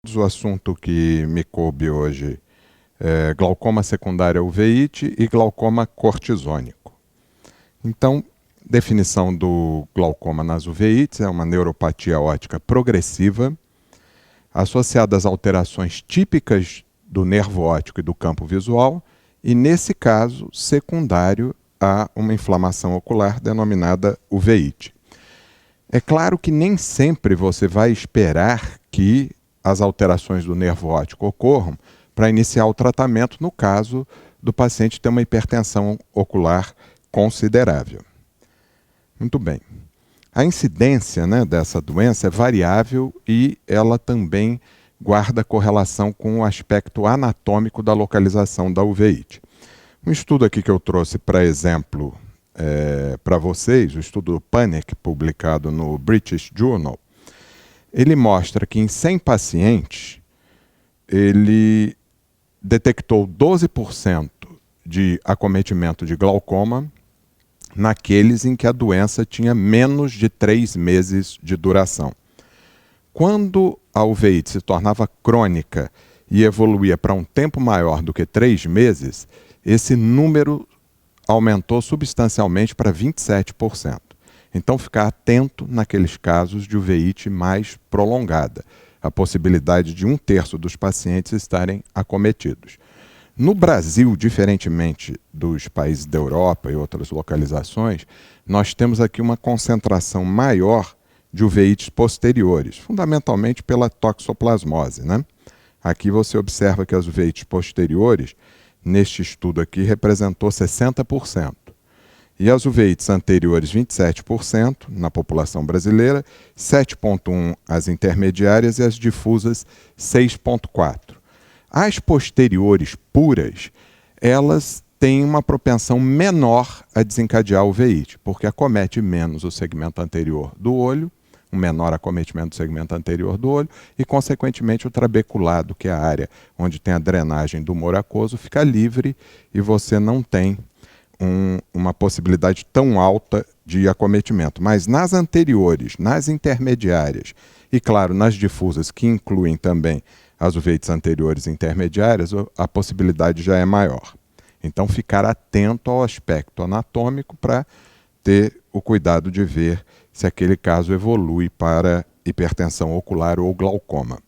O assunto que me coube hoje é glaucoma secundário uveíte e glaucoma cortisônico. Então, definição do glaucoma nas uveites é uma neuropatia óptica progressiva associada às alterações típicas do nervo óptico e do campo visual e, nesse caso, secundário a uma inflamação ocular denominada uveíte. É claro que nem sempre você vai esperar que as alterações do nervo óptico ocorram para iniciar o tratamento no caso do paciente ter uma hipertensão ocular considerável. Muito bem. A incidência, dessa doença é variável e ela também guarda correlação com o aspecto anatômico da localização da uveíte. Um estudo aqui que eu trouxe para exemplo para vocês, o estudo do Panek, publicado no British Journal, ele mostra que em 100 pacientes, ele detectou 12% de acometimento de glaucoma naqueles em que a doença tinha menos de 3 meses de duração. Quando a uveíte se tornava crônica e evoluía para um tempo maior do que 3 meses, esse número aumentou substancialmente para 27%. Então, ficar atento naqueles casos de uveíte mais prolongada, a possibilidade de 1/3 dos pacientes estarem acometidos. No Brasil, diferentemente dos países da Europa e outras localizações, nós temos aqui uma concentração maior de uveites posteriores, fundamentalmente pela toxoplasmose, Aqui você observa que as uveites posteriores, neste estudo aqui, representou 60%. E as uveites anteriores, 27% na população brasileira, 7,1% as intermediárias e as difusas, 6,4%. As posteriores puras, elas têm uma propensão menor a desencadear uveíte, porque acomete menos o segmento anterior do olho, um menor acometimento do segmento anterior do olho, e, consequentemente, o trabeculado, que é a área onde tem a drenagem do humor aquoso, fica livre e você não tem uma possibilidade tão alta de acometimento. Mas nas anteriores, nas intermediárias e, claro, nas difusas, que incluem também as uveites anteriores e intermediárias, a possibilidade já é maior. Então, ficar atento ao aspecto anatômico para ter o cuidado de ver se aquele caso evolui para hipertensão ocular ou glaucoma.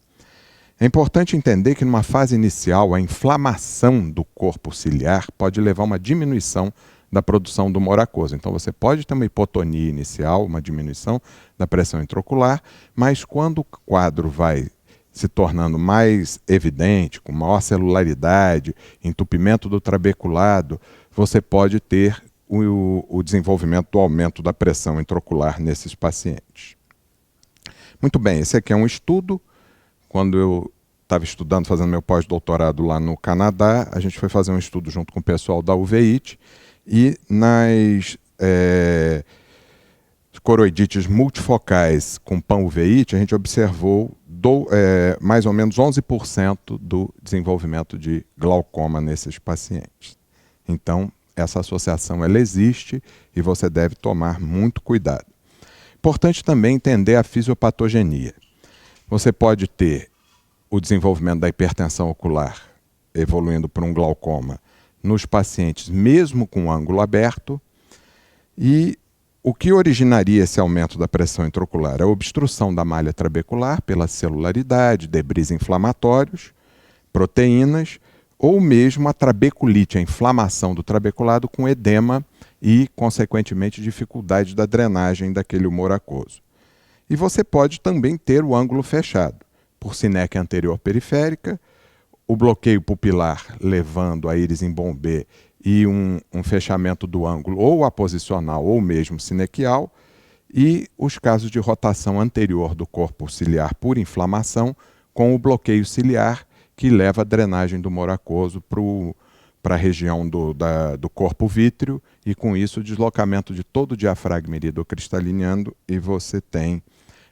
É importante entender que, numa fase inicial, a inflamação do corpo ciliar pode levar a uma diminuição da produção do humor aquoso. Então, você pode ter uma hipotonia inicial, uma diminuição da pressão intraocular, mas quando o quadro vai se tornando mais evidente, com maior celularidade, entupimento do trabeculado, você pode ter o desenvolvimento do aumento da pressão intraocular nesses pacientes. Muito bem, esse aqui é um estudo. Quando eu estava estudando, fazendo meu pós-doutorado lá no Canadá, a gente foi fazer um estudo junto com o pessoal da uveíte e nas coroidites multifocais com panuveíte, a gente observou mais ou menos 11% do desenvolvimento de glaucoma nesses pacientes. Então, essa associação ela existe e você deve tomar muito cuidado. Importante também entender a fisiopatogenia. Você pode ter o desenvolvimento da hipertensão ocular evoluindo para um glaucoma nos pacientes mesmo com ângulo aberto, e o que originaria esse aumento da pressão intraocular? A obstrução da malha trabecular pela celularidade, debris inflamatórios, proteínas, ou mesmo a trabeculite, a inflamação do trabeculado com edema e, consequentemente, dificuldade da drenagem daquele humor aquoso. E você pode também ter o ângulo fechado, por sinéquia anterior periférica, o bloqueio pupilar levando a íris em bombê e um fechamento do ângulo ou aposicional ou mesmo sinequial, e os casos de rotação anterior do corpo ciliar por inflamação com o bloqueio ciliar que leva a drenagem do humor aquoso para a região do corpo vítreo e, com isso, o deslocamento de todo o diafragma iridocristalinando, e você tem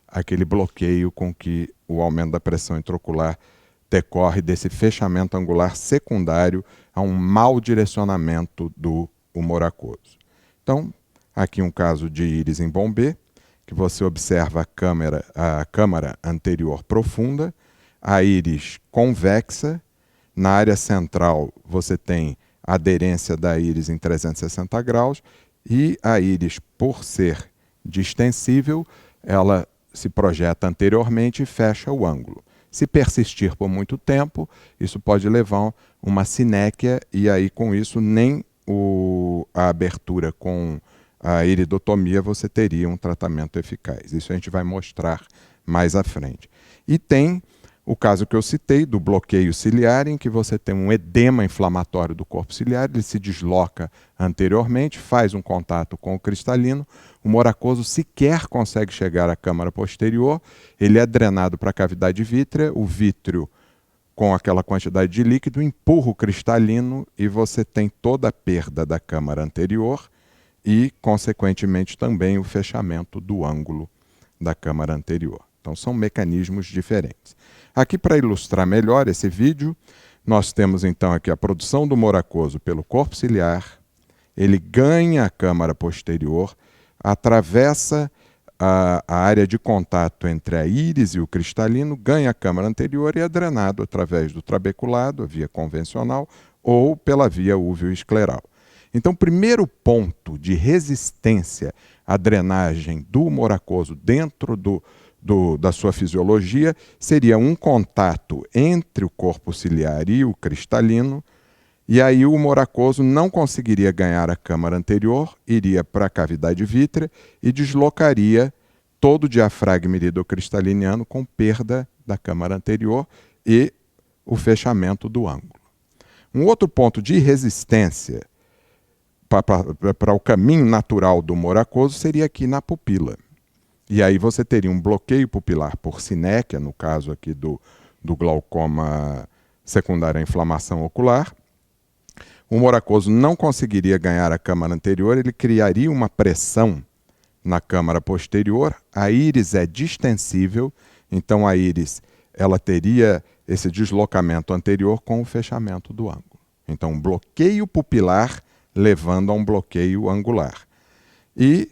aquele bloqueio com que o aumento da pressão intraocular decorre desse fechamento angular secundário a um mau direcionamento do humor aquoso. Então, aqui um caso de íris em bombê, que você observa a câmara anterior profunda, a íris convexa. Na área central você tem a aderência da íris em 360 graus e a íris, por ser distensível, ela se projeta anteriormente e fecha o ângulo. Se persistir por muito tempo, isso pode levar a uma sinéquia e aí com isso nem a abertura com a iridotomia você teria um tratamento eficaz. Isso a gente vai mostrar mais à frente. E tem o caso que eu citei do bloqueio ciliar, em que você tem um edema inflamatório do corpo ciliar, ele se desloca anteriormente, faz um contato com o cristalino, o moracoso sequer consegue chegar à câmara posterior, ele é drenado para a cavidade vítrea, o vítreo, com aquela quantidade de líquido, empurra o cristalino e você tem toda a perda da câmara anterior e, consequentemente, também o fechamento do ângulo da câmara anterior. Então, são mecanismos diferentes. Aqui, para ilustrar melhor esse vídeo, nós temos então aqui a produção do moracoso pelo corpo ciliar, ele ganha a câmara posterior, atravessa a área de contato entre a íris e o cristalino, ganha a câmara anterior e é drenado através do trabeculado, a via convencional, ou pela via úveo-escleral. Então, o primeiro ponto de resistência à drenagem do moracoso dentro da sua fisiologia seria um contato entre o corpo ciliar e o cristalino, e aí o moracoso não conseguiria ganhar a câmara anterior, iria para a cavidade vítrea e deslocaria todo o diafragma iridocristaliniano com perda da câmara anterior e o fechamento do ângulo. Um outro ponto de resistência para o caminho natural do moracoso seria aqui na pupila. E aí você teria um bloqueio pupilar por sinéquia, no caso aqui do glaucoma secundário à inflamação ocular. O moracoso não conseguiria ganhar a câmara anterior, ele criaria uma pressão na câmara posterior. A íris é distensível, então a íris ela teria esse deslocamento anterior com o fechamento do ângulo. Então, um bloqueio pupilar levando a um bloqueio angular. E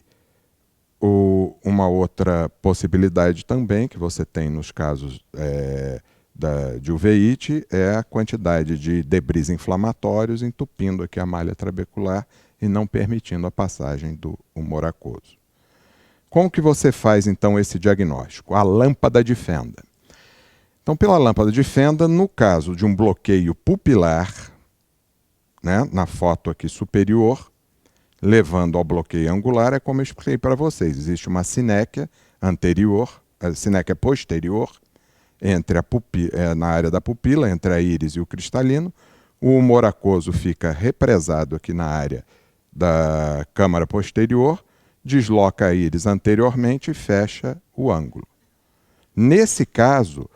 uma outra possibilidade também que você tem nos casos de uveíte é a quantidade de debris inflamatórios entupindo aqui a malha trabecular e não permitindo a passagem do moracoso. Como que você faz então esse diagnóstico? A lâmpada de Fenda. Então, pela lâmpada de Fenda, no caso de um bloqueio pupilar, né, na foto aqui superior, levando ao bloqueio angular, é como eu expliquei para vocês. Existe uma sinéquia anterior, a sinéquia posterior, entre na área da pupila, entre a íris e o cristalino. O moracoso fica represado aqui na área da câmara posterior, desloca a íris anteriormente e fecha o ângulo. Nesse caso,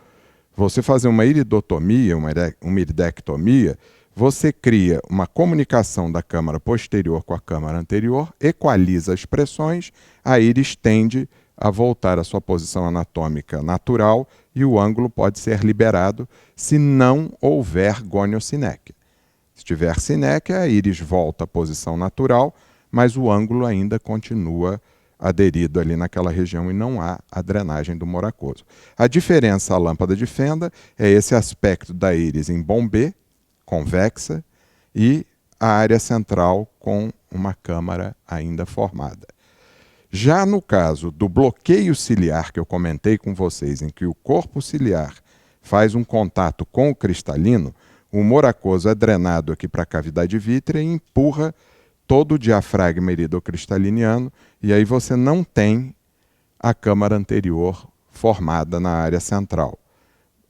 você fazer uma iridotomia, uma iridectomia, você cria uma comunicação da câmara posterior com a câmara anterior, equaliza as pressões, a íris tende a voltar à sua posição anatômica natural e o ângulo pode ser liberado se não houver goniosinéquia. Se tiver sinéquia, a íris volta à posição natural, mas o ângulo ainda continua aderido ali naquela região e não há a drenagem do moracoso. A diferença à lâmpada de Fenda é esse aspecto da íris em bombê, convexa, e a área central com uma câmara ainda formada. Já no caso do bloqueio ciliar que eu comentei com vocês, em que o corpo ciliar faz um contato com o cristalino, o moracoso é drenado aqui para a cavidade vítrea e empurra todo o diafragma iridocristaliniano, e aí você não tem a câmara anterior formada na área central.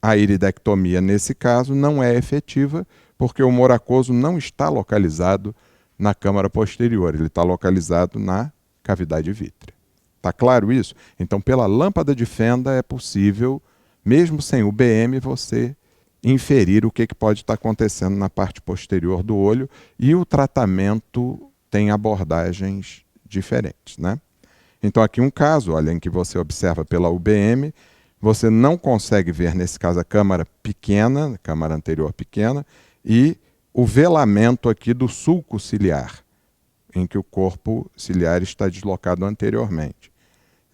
A iridectomia, nesse caso, não é efetiva, porque o moracoso não está localizado na câmara posterior, ele está localizado na cavidade vítrea. Está claro isso? Então, pela lâmpada de Fenda é possível, mesmo sem o BM, você inferir o que pode estar acontecendo na parte posterior do olho, e o tratamento tem abordagens diferentes, né? Então, aqui um caso, olha, em que você observa pela UBM, você não consegue ver, nesse caso, a câmara pequena, a câmara anterior pequena, e o velamento aqui do sulco ciliar, em que o corpo ciliar está deslocado anteriormente.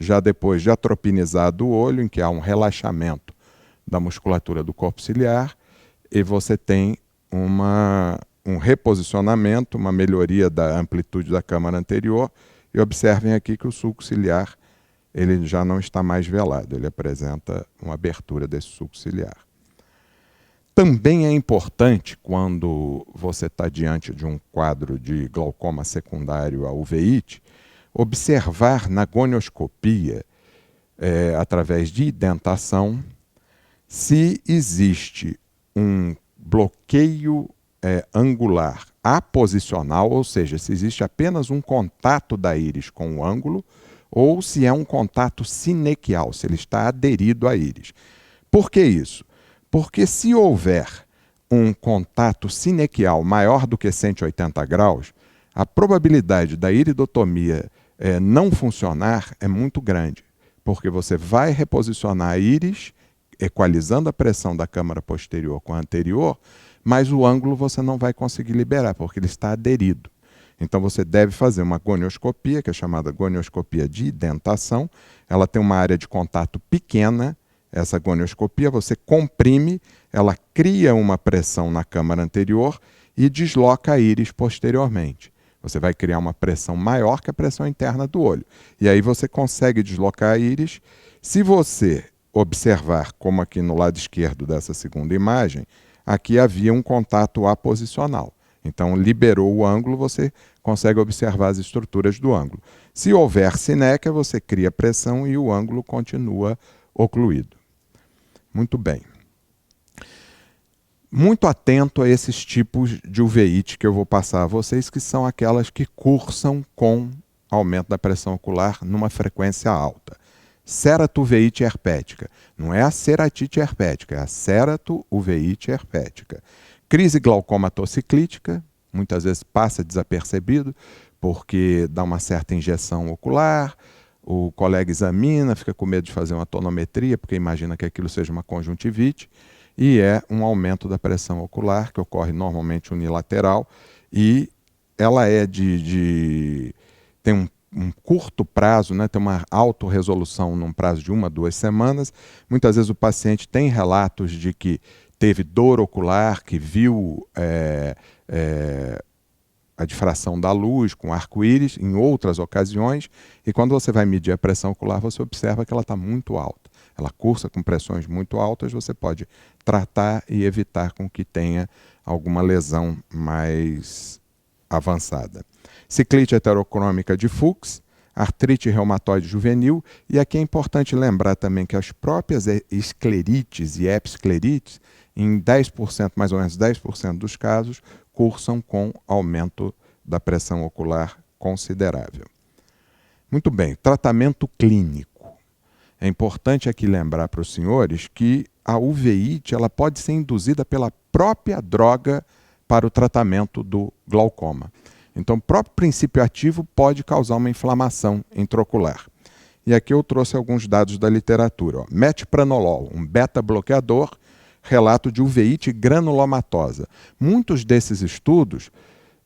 Já depois de atropinizado o olho, em que há um relaxamento da musculatura do corpo ciliar e você tem um reposicionamento, uma melhoria da amplitude da câmara anterior. E observem aqui que o sulco ciliar ele já não está mais velado, ele apresenta uma abertura desse sulco ciliar. Também é importante, quando você está diante de um quadro de glaucoma secundário à uveíte, observar na gonioscopia, através de identação, se existe um bloqueio angular aposicional, ou seja, se existe apenas um contato da íris com o ângulo, ou se é um contato sinequial, se ele está aderido à íris. Por que isso? Porque se houver um contato sinequial maior do que 180 graus, a probabilidade da iridotomia não funcionar é muito grande, porque você vai reposicionar a íris, equalizando a pressão da câmara posterior com a anterior, mas o ângulo você não vai conseguir liberar, porque ele está aderido. Então você deve fazer uma gonioscopia, que é chamada gonioscopia de identação. Ela tem uma área de contato pequena. Essa gonioscopia você comprime, ela cria uma pressão na câmara anterior e desloca a íris posteriormente. Você vai criar uma pressão maior que a pressão interna do olho. E aí você consegue deslocar a íris. Se você observar, como aqui no lado esquerdo dessa segunda imagem, aqui havia um contato aposicional. Então, liberou o ângulo, você consegue observar as estruturas do ângulo. Se houver sinéquia, você cria pressão e o ângulo continua ocluído. Muito bem. Muito atento a esses tipos de uveíte que eu vou passar a vocês, que são aquelas que cursam com aumento da pressão ocular numa frequência alta. Ceratuveíte herpética. Não é a ceratite herpética, é a ceratuveíte herpética. Crise glaucomatociclítica, muitas vezes passa desapercebido, porque dá uma certa injeção ocular, o colega examina, fica com medo de fazer uma tonometria, porque imagina que aquilo seja uma conjuntivite, e é um aumento da pressão ocular, que ocorre normalmente unilateral, e ela tem um curto prazo, né, tem uma autorresolução num prazo de 1 a 2 semanas. Muitas vezes o paciente tem relatos de que teve dor ocular, que viu a difração da luz com arco-íris em outras ocasiões, e quando você vai medir a pressão ocular, você observa que ela está muito alta. Ela cursa com pressões muito altas, você pode tratar e evitar com que tenha alguma lesão mais avançada. Ciclite heterocrômica de Fuchs, artrite reumatoide juvenil, e aqui é importante lembrar também que as próprias esclerites e episclerites, em 10%, mais ou menos 10% dos casos, cursam com aumento da pressão ocular considerável. Muito bem, tratamento clínico. É importante aqui lembrar para os senhores que a uveíte ela pode ser induzida pela própria droga para o tratamento do glaucoma. Então, o próprio princípio ativo pode causar uma inflamação intraocular. E aqui eu trouxe alguns dados da literatura. Metipranolol, um beta-bloqueador, relato de uveíte granulomatosa. Muitos desses estudos,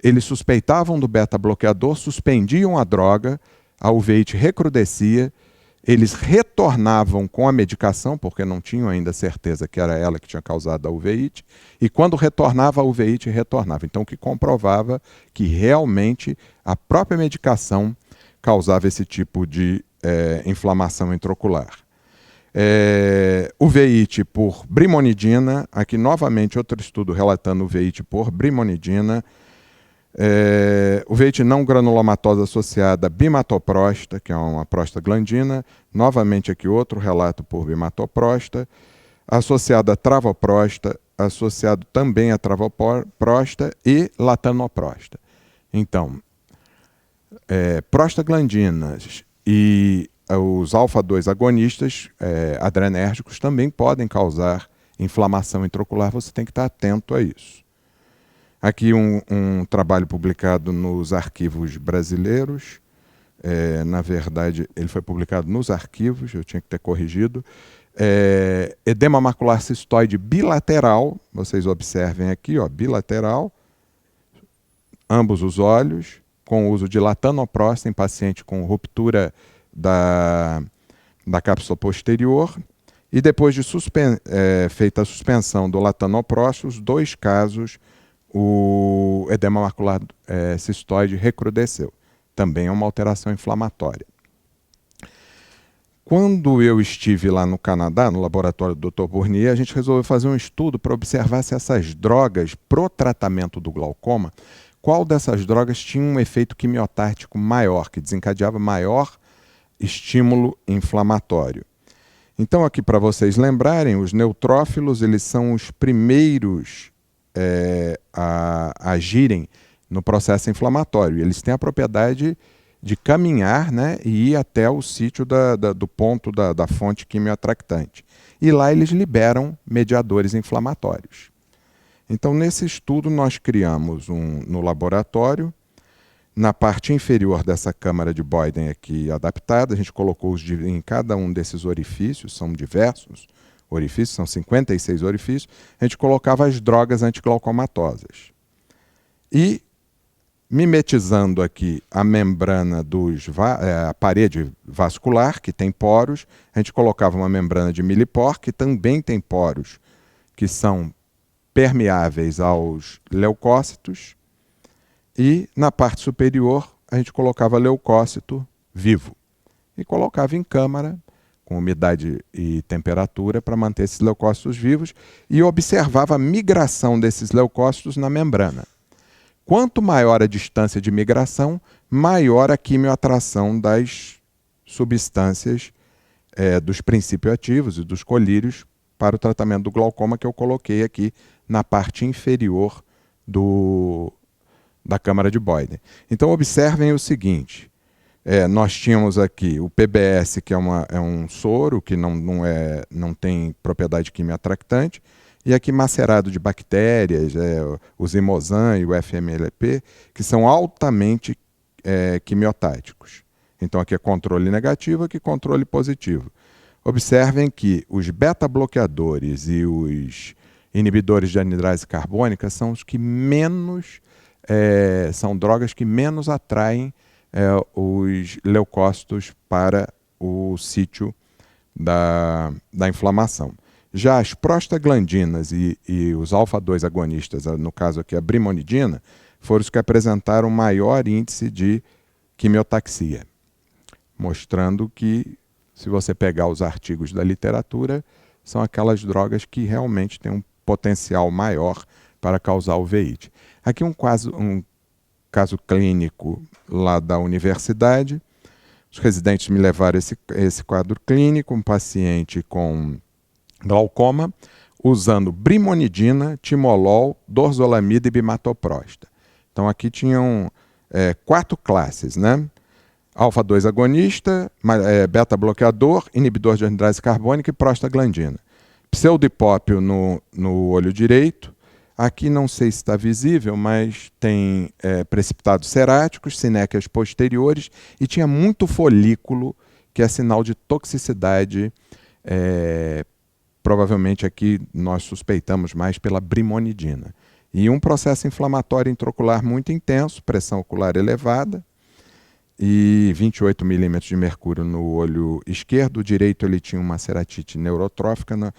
eles suspeitavam do beta-bloqueador, suspendiam a droga, a uveíte recrudescia, eles retornavam com a medicação, porque não tinham ainda certeza que era ela que tinha causado a uveíte, e quando retornava, a uveíte retornava. Então, o que comprovava que realmente a própria medicação causava esse tipo de inflamação intraocular. Uveíte por brimonidina, aqui novamente outro estudo relatando uveíte por brimonidina, uveíte não granulomatosa associada a bimatoprosta, que é uma prostaglandina, novamente aqui outro relato por bimatoprosta, associada a travoprosta, associado também a travoprosta e latanoprosta. Então, prostaglandinas e os alfa-2 agonistas adrenérgicos também podem causar inflamação intraocular, você tem que estar atento a isso. Aqui um trabalho publicado nos arquivos brasileiros, na verdade ele foi publicado nos arquivos, eu tinha que ter corrigido, edema macular cistoide bilateral, vocês observem aqui, ó, bilateral, ambos os olhos, com o uso de latanoprosta em paciente com ruptura da cápsula posterior, E depois de feita a suspensão do latanoprost, os 2 casos, o edema macular cistoide recrudesceu. Também é uma alteração inflamatória. Quando eu estive lá no Canadá, no laboratório do Dr. Bournier, a gente resolveu fazer um estudo para observar se essas drogas pro tratamento do glaucoma, qual dessas drogas tinha um efeito quimiotático maior, que desencadeava maior estímulo inflamatório. Então, aqui para vocês lembrarem, os neutrófilos eles são os primeiros a agirem no processo inflamatório. Eles têm a propriedade de caminhar, né, e ir até o sítio do ponto da fonte quimioatractante. E lá eles liberam mediadores inflamatórios. Então, nesse estudo, nós criamos no laboratório, na parte inferior dessa câmara de Boyden aqui adaptada, a gente colocou em cada um desses orifícios, são diversos orifícios, são 56 orifícios, a gente colocava as drogas antiglaucomatosas. E mimetizando aqui a membrana a parede vascular, que tem poros, a gente colocava uma membrana de Millipore, que também tem poros, que são permeáveis aos leucócitos, e na parte superior a gente colocava leucócito vivo e colocava em câmara com umidade e temperatura para manter esses leucócitos vivos e observava a migração desses leucócitos na membrana. Quanto maior a distância de migração, maior a quimioatração das substâncias dos princípios ativos e dos colírios para o tratamento do glaucoma, que eu coloquei aqui na parte inferior da câmara de Boyden. Então observem o seguinte, nós tínhamos aqui o PBS, que é um soro que não tem propriedade quimioatractante, e aqui macerado de bactérias, o Zimosan e o FMLP, que são altamente quimiotáticos. Então aqui é controle negativo, aqui controle positivo. Observem que os beta-bloqueadores e os inibidores de anidrase carbônica são os que menos, são drogas que menos atraem os leucócitos para o sítio da inflamação. Já as prostaglandinas e os alfa-2 agonistas, no caso aqui a brimonidina, foram os que apresentaram maior índice de quimiotaxia, mostrando que, se você pegar os artigos da literatura, são aquelas drogas que realmente têm um potencial maior para causar uveíte. Aqui um caso clínico lá da universidade. Os residentes me levaram esse quadro clínico, um paciente com glaucoma, usando brimonidina, timolol, dorzolamida e bimatoprosta. Então aqui tinham 4 classes, né? Alfa-2 agonista, beta-bloqueador, inibidor de anidrase carbônica e prostaglandina. Pseudipópio no olho direito. Aqui não sei se está visível, mas tem precipitados ceráticos, sinéquias posteriores e tinha muito folículo, que é sinal de toxicidade. Provavelmente aqui nós suspeitamos mais pela brimonidina. E um processo inflamatório intraocular muito intenso, pressão ocular elevada e 28 milímetros de mercúrio no olho esquerdo. O direito ele tinha uma ceratite neurotrófica,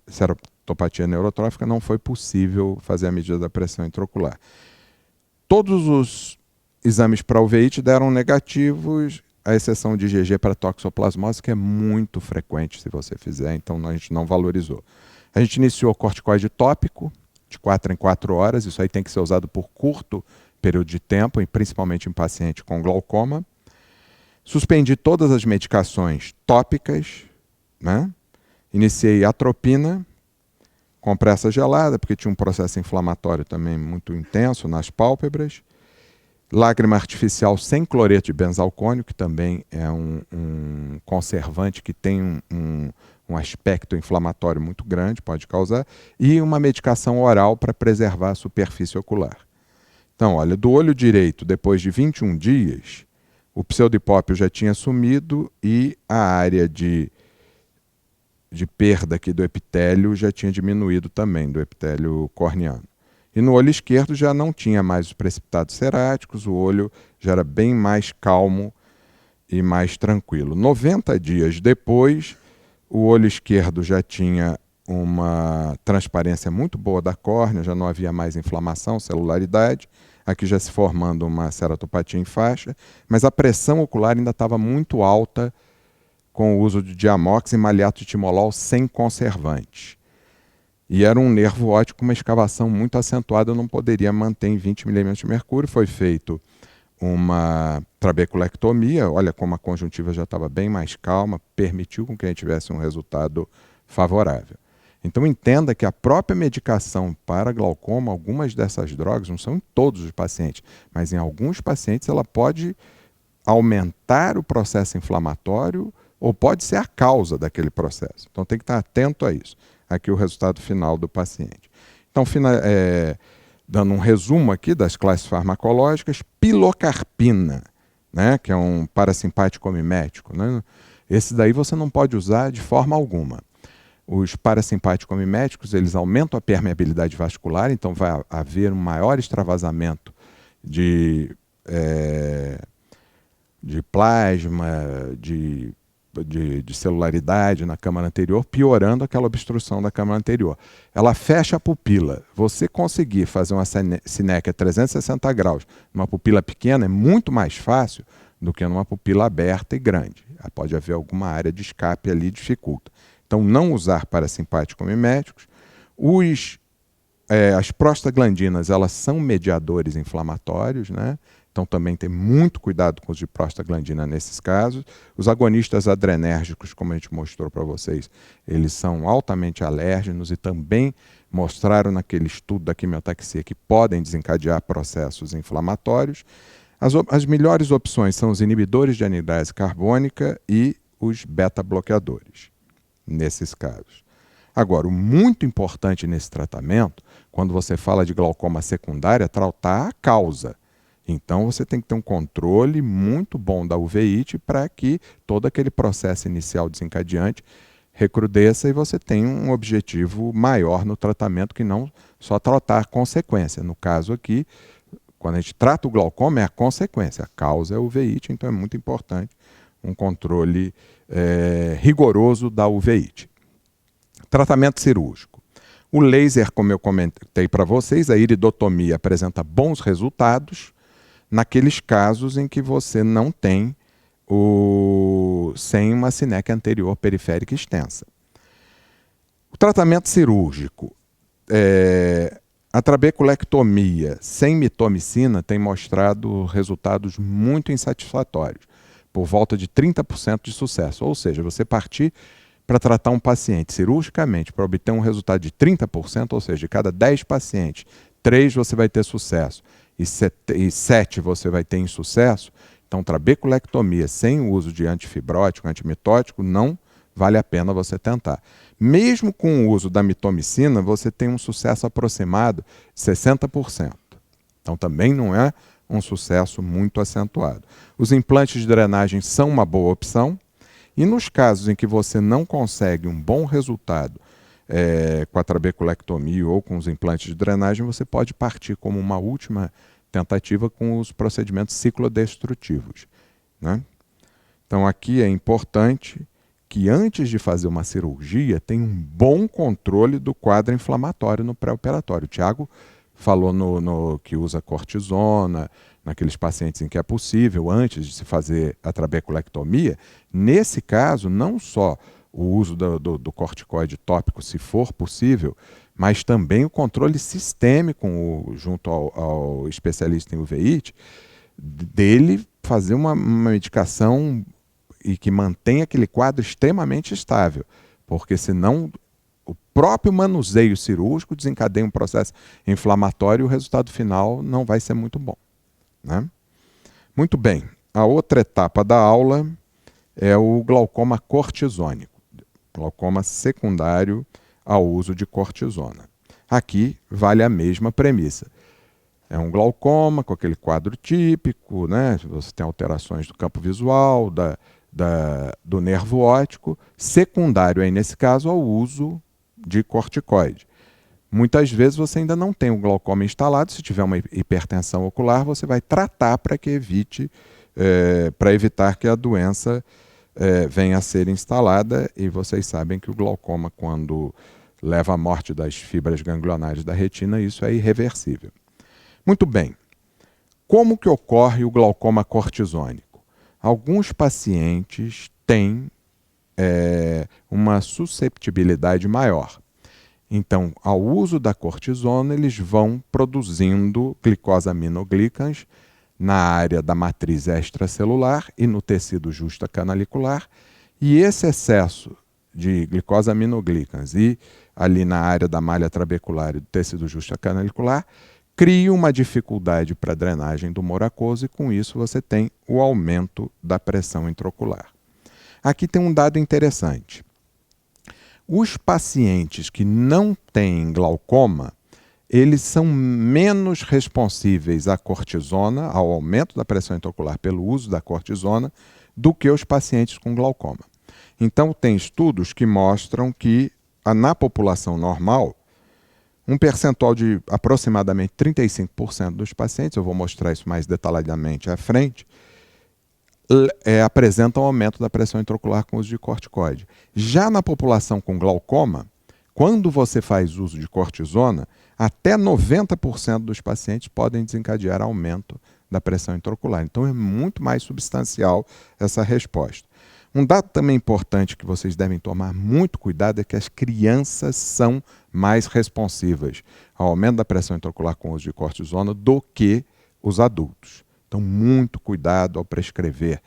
ceratopatia neurotrófica, não foi possível fazer a medida da pressão intraocular. Todos os exames para uveíte deram negativos, a exceção de IgG para toxoplasmose, que é muito frequente se você fizer, então a gente não valorizou. A gente iniciou corticoide tópico, de 4 em 4 horas, isso aí tem que ser usado por curto período de tempo, e principalmente em paciente com glaucoma. Suspendi todas as medicações tópicas, né? Iniciei atropina, compressa gelada, porque tinha um processo inflamatório também muito intenso nas pálpebras. Lágrima artificial sem cloreto de benzalcônio, que também é um conservante que tem um aspecto inflamatório muito grande, pode causar. E uma medicação oral para preservar a superfície ocular. Então, olha, do olho direito, depois de 21 dias, o pseudipópio já tinha sumido e a área de perda aqui do epitélio já tinha diminuído também, do epitélio corneano. E no olho esquerdo já não tinha mais os precipitados ceráticos, o olho já era bem mais calmo e mais tranquilo. 90 dias depois, O olho esquerdo já tinha uma transparência muito boa da córnea, já não havia mais inflamação, celularidade, aqui já se formando uma ceratopatia em faixa, mas a pressão ocular ainda estava muito alta com o uso de Diamox e maleato de timolol sem conservantes. E era um nervo óptico com uma escavação muito acentuada, eu não poderia manter em 20 milímetros de mercúrio. Foi feito uma trabeculectomia, olha como a conjuntiva já estava bem mais calma, permitiu com que a gente tivesse um resultado favorável. Então entenda que a própria medicação para glaucoma, algumas dessas drogas, não são em todos os pacientes, mas em alguns pacientes ela pode aumentar o processo inflamatório ou pode ser a causa daquele processo. Então tem que estar atento a isso. Aqui o resultado final do paciente. Então, dando um resumo aqui das classes farmacológicas, pilocarpina, né, que é um parasimpático mimético, né? Esse daí você não pode usar de forma alguma. Os parasimpáticos miméticos, eles aumentam a permeabilidade vascular, então vai haver um maior extravasamento de plasma, de celularidade na câmara anterior, piorando aquela obstrução da câmara anterior. Ela fecha a pupila. Você conseguir fazer uma sinéquia 360 graus numa pupila pequena é muito mais fácil do que numa pupila aberta e grande. Pode haver alguma área de escape ali, dificulta. Então, não usar parasimpáticos miméticos. As prostaglandinas, elas são mediadores inflamatórios, né? Então também tem muito cuidado com os de prostaglandina nesses casos. Os agonistas adrenérgicos, como a gente mostrou para vocês, eles são altamente alérgenos e também mostraram naquele estudo da quimiotaxia que podem desencadear processos inflamatórios. As melhores opções são os inibidores de anidase carbônica e os beta-bloqueadores, nesses casos. Agora, o muito importante nesse tratamento, quando você fala de glaucoma secundário, é tratar a causa. Então, você tem que ter um controle muito bom da uveíte para que todo aquele processo inicial desencadeante recrudesça e você tenha um objetivo maior no tratamento que não só tratar a consequência. No caso aqui, quando a gente trata o glaucoma, é a consequência. A causa é a uveíte, então é muito importante um controle rigoroso da uveíte. Tratamento cirúrgico. O laser, como eu comentei para vocês, a iridotomia apresenta bons resultados naqueles casos em que você não tem sem uma sinéquia anterior periférica extensa. O tratamento cirúrgico, a trabeculectomia sem mitomicina tem mostrado resultados muito insatisfatórios, por volta de 30% de sucesso. Ou seja, você partir para tratar um paciente cirurgicamente para obter um resultado de 30%, ou seja, de cada 10 pacientes, 3 você vai ter sucesso e 7 você vai ter insucesso. Então, trabeculectomia sem o uso de antifibrótico, antimitótico, não vale a pena você tentar. Mesmo com o uso da mitomicina, você tem um sucesso aproximado de 60%. Então, também não é um sucesso muito acentuado. Os implantes de drenagem são uma boa opção. E nos casos em que você não consegue um bom resultado com a trabeculectomia ou com os implantes de drenagem, você pode partir como uma última tentativa com os procedimentos ciclodestrutivos, né? Então aqui é importante que antes de fazer uma cirurgia tenha um bom controle do quadro inflamatório no pré-operatório. O Tiago falou no que usa cortisona, naqueles pacientes em que é possível, antes de se fazer a trabeculectomia. Nesse caso, não só o uso do corticoide tópico, se for possível, mas também o controle sistêmico junto ao especialista em uveíte, dele fazer uma medicação e que mantenha aquele quadro extremamente estável, porque senão o próprio manuseio cirúrgico desencadeia um processo inflamatório e o resultado final não vai ser muito bom, né? Muito bem, a outra etapa da aula é o glaucoma cortisônico, glaucoma secundário ao uso de cortisona. Aqui vale a mesma premissa. É um glaucoma com aquele quadro típico, né? Você tem alterações do campo visual, do nervo óptico, secundário aí nesse caso ao uso de corticoide. Muitas vezes você ainda não tem o glaucoma instalado, se tiver uma hipertensão ocular, você vai tratar para que para evitar que a doença venha a ser instalada, e vocês sabem que o glaucoma, quando leva à morte das fibras ganglionares da retina, isso é irreversível. Muito bem. Como que ocorre o glaucoma cortisônico? Alguns pacientes têm uma susceptibilidade maior. Então, ao uso da cortisona, eles vão produzindo glicosaminoglicans na área da matriz extracelular e no tecido justacanalicular, e esse excesso de glicosaminoglicans e ali na área da malha trabecular e do tecido justacanalicular cria uma dificuldade para a drenagem do humor aquoso, e com isso você tem o aumento da pressão intraocular. Aqui tem um dado interessante. Os pacientes que não têm glaucoma, eles são menos responsíveis à cortisona, ao aumento da pressão intraocular pelo uso da cortisona, do que os pacientes com glaucoma. Então, tem estudos que mostram que na população normal, um percentual de aproximadamente 35% dos pacientes, eu vou mostrar isso mais detalhadamente à frente, apresentam aumento da pressão intraocular com uso de corticoide. Já na população com glaucoma, quando você faz uso de cortisona, até 90% dos pacientes podem desencadear aumento da pressão intraocular. Então é muito mais substancial essa resposta. Um dado também importante que vocês devem tomar muito cuidado é que as crianças são mais responsivas ao aumento da pressão intraocular com uso de cortisona do que os adultos. Então, muito cuidado ao prescrever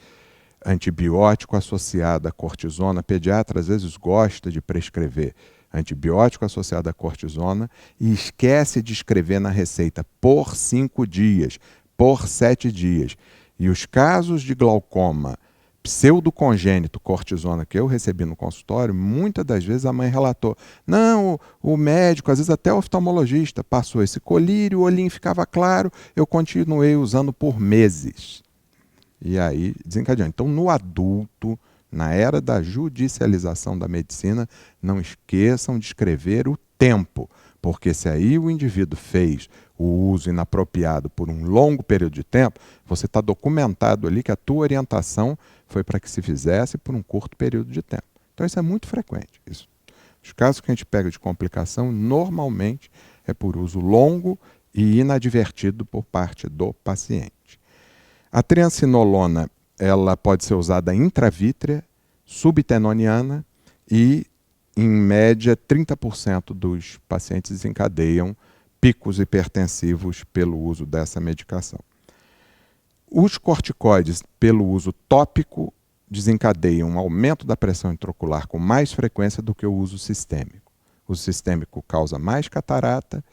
antibiótico associado à cortisona. Pediatra às vezes gosta de prescrever antibiótico associado à cortisona e esquece de escrever na receita por 5 dias, por 7 dias. E os casos de glaucoma pseudocongênito cortisona que eu recebi no consultório, muitas das vezes a mãe relatou: não, o médico, às vezes até o oftalmologista, passou esse colírio, o olhinho ficava claro, eu continuei usando por meses. E aí desencadeou. Então, no adulto, na era da judicialização da medicina, não esqueçam de escrever o tempo, porque se aí o indivíduo fez o uso inapropriado por um longo período de tempo, você está documentado ali que a tua orientação foi para que se fizesse por um curto período de tempo. Então isso é muito frequente. Os casos que a gente pega de complicação, normalmente é por uso longo e inadvertido por parte do paciente. A triancinolona, ela pode ser usada intravítrea, subtenoniana, e em média 30% dos pacientes desencadeiam picos hipertensivos pelo uso dessa medicação. Os corticoides, pelo uso tópico, desencadeiam um aumento da pressão intraocular com mais frequência do que o uso sistêmico. O sistêmico causa mais catarata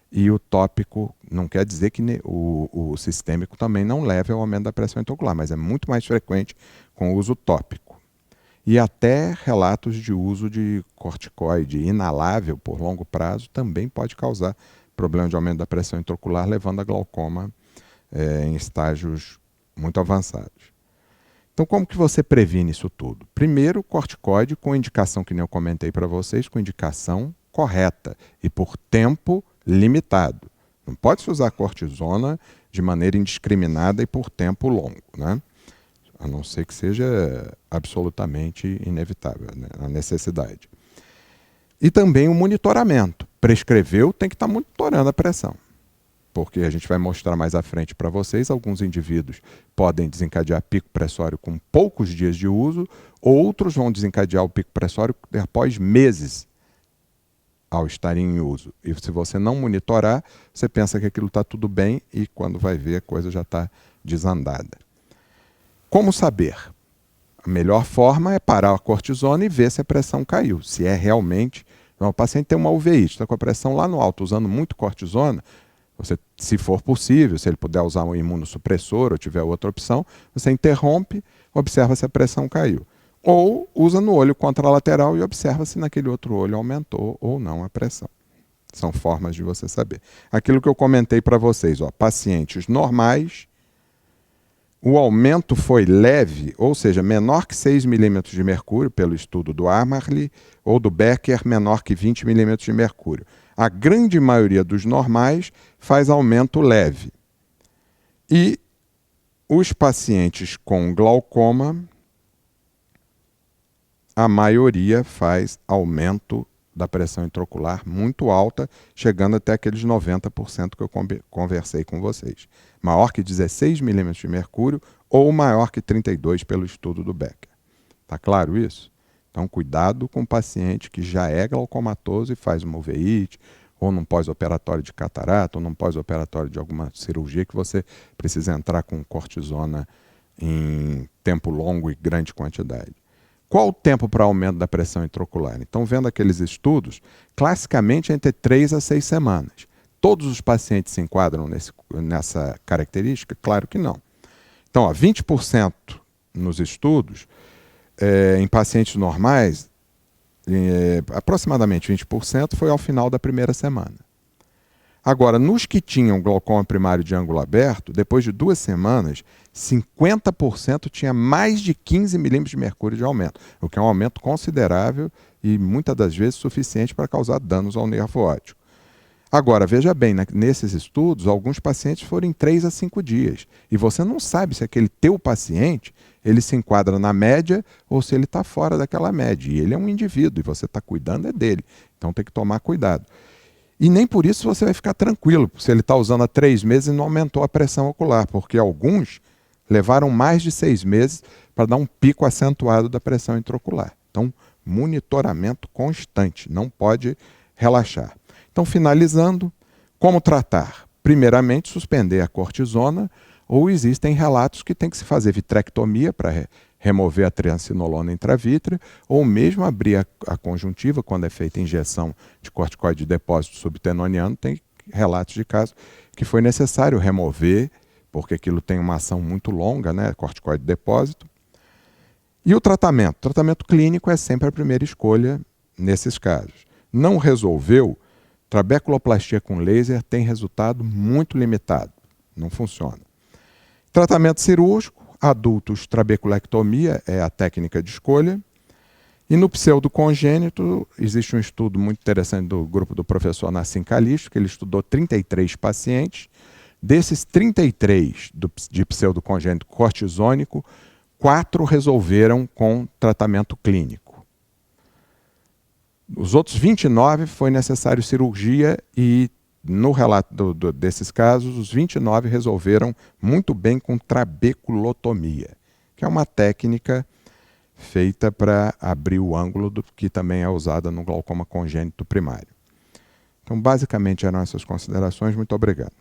e o tópico não quer dizer que o sistêmico também não leve ao aumento da pressão intraocular, mas é muito mais frequente com o uso tópico. E até relatos de uso de corticoide inalável por longo prazo também pode causar problema de aumento da pressão intraocular, levando a glaucoma em estágios muito avançados. Então, como que você previne isso tudo? Primeiro, corticoide com indicação, que nem eu comentei para vocês, com indicação correta e por tempo limitado. Não pode se usar cortisona de maneira indiscriminada e por tempo longo, né? A não ser que seja absolutamente inevitável, né? A necessidade. E também o monitoramento. Prescreveu, tem que estar monitorando a pressão. Porque a gente vai mostrar mais à frente para vocês, alguns indivíduos podem desencadear pico pressório com poucos dias de uso, outros vão desencadear o pico pressório após meses ao estarem em uso. E se você não monitorar, você pensa que aquilo está tudo bem e quando vai ver a coisa já está desandada. Como saber? A melhor forma é parar a cortisona e ver se a pressão caiu. Se é realmente... O paciente tem uma uveíte, está com a pressão lá no alto, usando muito cortisona, você, se for possível, se ele puder usar um imunossupressor ou tiver outra opção, você interrompe, observa se a pressão caiu. Ou usa no olho contralateral e observa se naquele outro olho aumentou ou não a pressão. São formas de você saber. Aquilo que eu comentei para vocês, pacientes normais, o aumento foi leve, ou seja, menor que 6 milímetros de mercúrio, pelo estudo do Amarly, ou do Becker, menor que 20 milímetros de mercúrio. A grande maioria dos normais faz aumento leve. E os pacientes com glaucoma a maioria faz aumento da pressão intraocular muito alta, chegando até aqueles 90% que eu conversei com vocês. Maior que 16 milímetros de mercúrio ou maior que 32 pelo estudo do Becker. Tá claro isso? Então, cuidado com o paciente que já é glaucomatoso e faz uma uveíte, ou num pós-operatório de catarata, ou num pós-operatório de alguma cirurgia que você precisa entrar com cortisona em tempo longo e grande quantidade. Qual o tempo para aumento da pressão intraocular? Então, vendo aqueles estudos, classicamente entre 3 a 6 semanas. Todos os pacientes se enquadram nessa característica? Claro que não. Então, ó, 20% nos estudos, em pacientes normais, aproximadamente 20% foi ao final da primeira semana. Agora, nos que tinham glaucoma primário de ângulo aberto, depois de 2 semanas, 50% tinha mais de 15 milímetros de mercúrio de aumento, o que é um aumento considerável e muitas das vezes suficiente para causar danos ao nervo óptico. Agora, veja bem, nesses estudos, alguns pacientes foram em 3 a 5 dias. E você não sabe se aquele teu paciente ele se enquadra na média ou se ele está fora daquela média. E ele é um indivíduo e você está cuidando dele. Então tem que tomar cuidado. E nem por isso você vai ficar tranquilo, se ele está usando há 3 meses e não aumentou a pressão ocular, porque alguns levaram mais de 6 meses para dar um pico acentuado da pressão intraocular. Então, monitoramento constante, não pode relaxar. Então, finalizando, como tratar? Primeiramente, suspender a cortisona, ou existem relatos que tem que se fazer vitrectomia para remover a triancinolona intravítrea, ou mesmo abrir a conjuntiva, quando é feita injeção de corticoide de depósito subtenoniano, tem relatos de casos que foi necessário remover, porque aquilo tem uma ação muito longa, né, corticoide de depósito. E o tratamento? O tratamento clínico é sempre a primeira escolha nesses casos. Não resolveu, trabeculoplastia com laser tem resultado muito limitado, não funciona. Tratamento cirúrgico, adultos, trabeculectomia é a técnica de escolha. E no pseudocongênito, existe um estudo muito interessante do grupo do professor Nassim Calisto, que ele estudou 33 pacientes. Desses 33 de pseudocongênito cortisônico, 4 resolveram com tratamento clínico. Os outros 29 foi necessário cirurgia e no relato desses casos, os 29 resolveram muito bem com trabeculotomia, que é uma técnica feita para abrir o ângulo que também é usada no glaucoma congênito primário. Então, basicamente, eram essas considerações. Muito obrigado.